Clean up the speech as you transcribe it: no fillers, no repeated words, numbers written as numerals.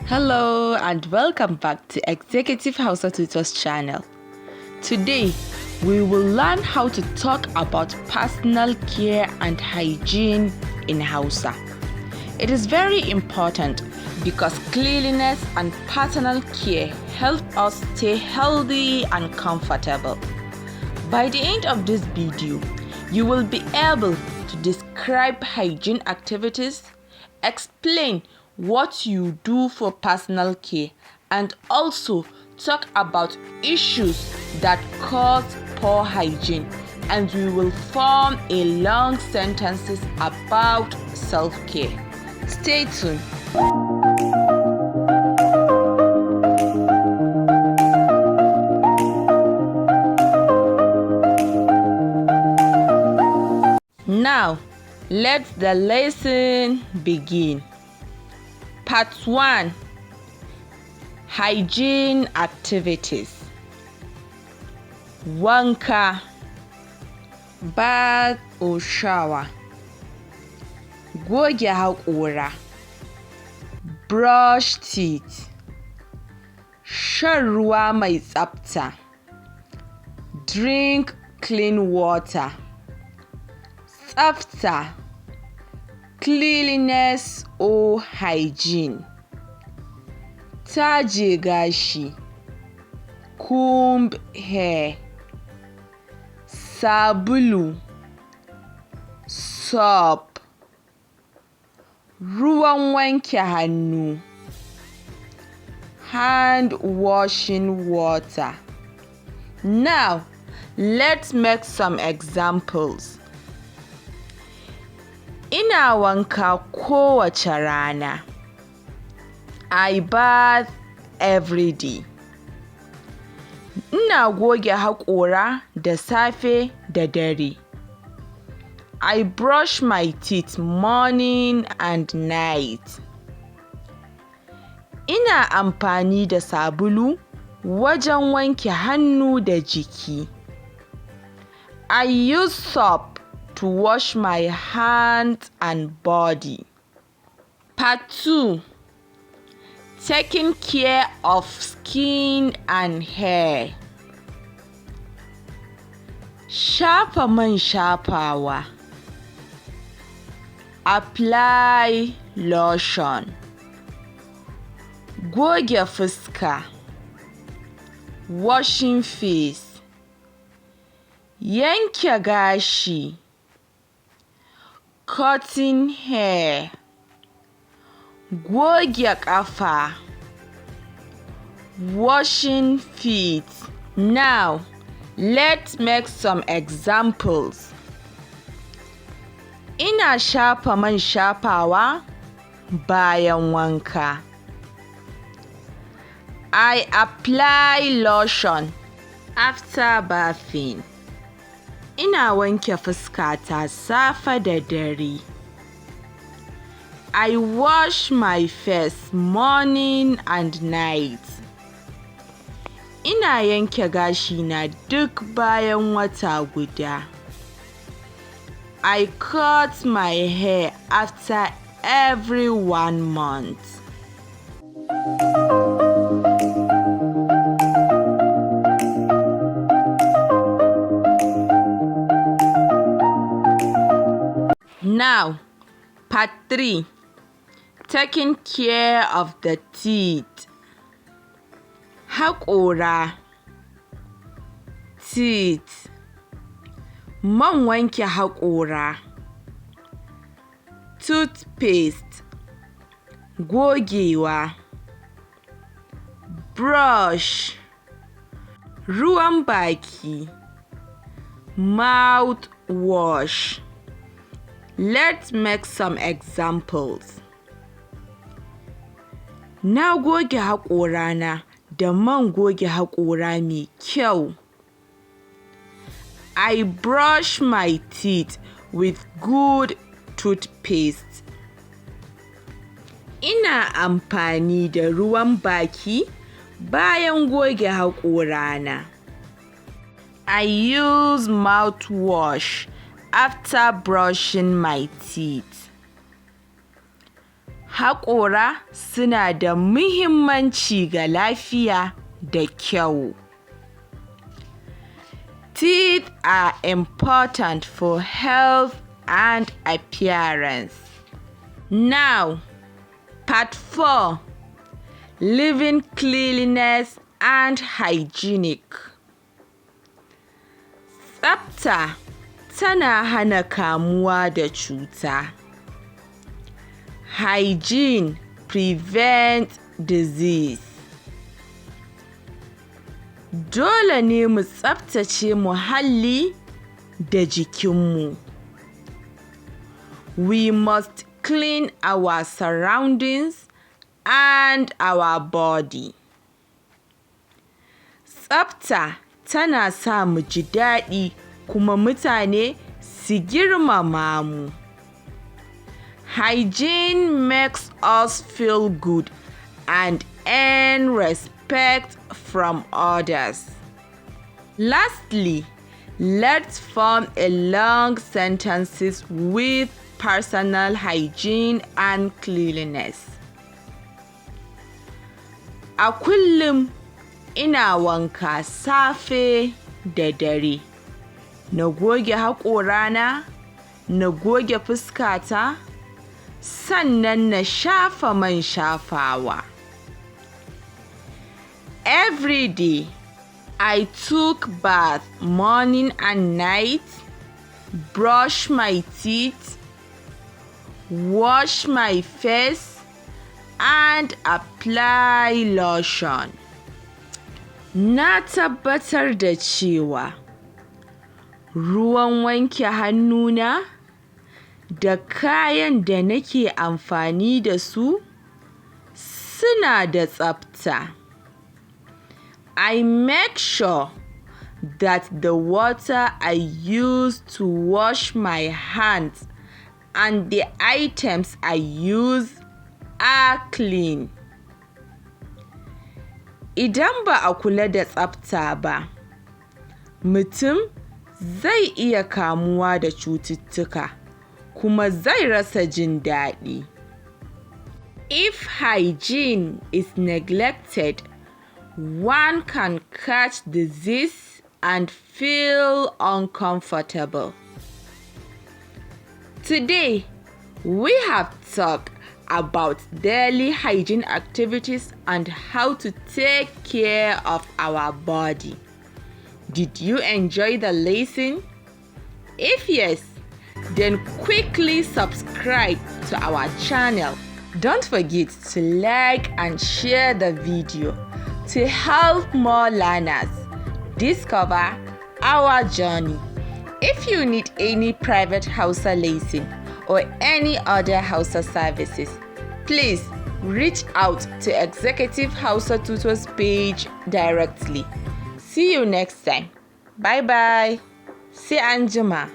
Hello and welcome back to Executive Hausa Tutors channel. Today, we will learn how to talk about personal care and hygiene in Hausa. It is very important because cleanliness and personal care help us stay healthy and comfortable. By the end of this video, you will be able to describe hygiene activities, explain what you do for personal care, and also talk about issues that cause poor hygiene, and we will form a long sentences about self-care. Stay tuned. Now, let the lesson begin. Part 1. Hygiene activities. Wanka, bath or shower. Goge haƙora. Brush teeth. Shan ruwa mai tsafta. Drink clean water. Tsafta, cleanliness or hygiene. Taje gashi, comb hair. Sabulu, soap. Ruwan wanke hannu, hand washing water. Now, let's make some examples. Ina wanka kowace rana. I bath every day. Ina goge haƙora da safe da dare. I brush my teeth morning and night. Ina amfani da sabulu wajen wanke hannu da jiki. I use soap to wash my hands and body. Part 2. Taking care of skin and hair. Shafa man shafawa. Apply lotion. Goge fuska. Washing face. Yanke gashi. Cutting hair. Goge ƙafa. Washing feet. Now, let's make some examples. Ina shafa man shafawa bayan wanka. I apply lotion after bathing. Ina wanke fuskata safe da dare. I wash my face morning and night. Ina yanke gashina duk bayan wata guda. I cut my hair after every 1 month. Now, part 3. Taking care of the teeth. Haƙora. Teeth. Man wanke haƙora. Toothpaste. Gogewa. Brush. Ruwan baki. Mouth wash. Let's make some examples. Na goge haƙorana da man goge haƙora mai kyau. I brush my teeth with good toothpaste. Ina amfani da ruwan baki bayan goge haƙorana. I use mouthwash after brushing my teeth. Haƙora suna da muhimmanci ga lafiya da kyau. Teeth are important for health and appearance. Now, part 4. Living cleanliness and hygienic. Tsafta tana hana kamuwa da cuta. Hygiene prevents disease. Dole ne mu tsaftace muhalli da jikinmu. We must clean our surroundings and our body. Tsafta tana sa mu ji daɗi kuma mutane su girmama mu. Hygiene makes us feel good and earn respect from others. Lastly, let's form a long sentences with personal hygiene and cleanliness. A kullum ina wanka safe da dare. Na goge haƙorana, na goge fuskata, sannan na shafa man shafawa. Every day, I took bath morning and night, brush my teeth, wash my face, and apply lotion. Na tabbatar da cewa ruwan wanke hannuna da kayan da nake amfani da su suna da tsafta. I make sure that the water I use to wash my hands and the items I use are clean. Idan ba a kula da tsafta ba, mutum zai iya kamuwa da cututtuka kuma zai rasa jin daɗi. If hygiene is neglected, one can catch disease and feel uncomfortable. Today, we have talked about daily hygiene activities and how to take care of our body. Did you enjoy the lesson? If yes, then quickly subscribe to our channel. Don't forget to like and share the video to help more learners discover our journey. If you need any private Hausa lesson or any other Hausa services, please reach out to Executive Hausa Tutors page directly. See you next time. Bye bye. Sai anjima.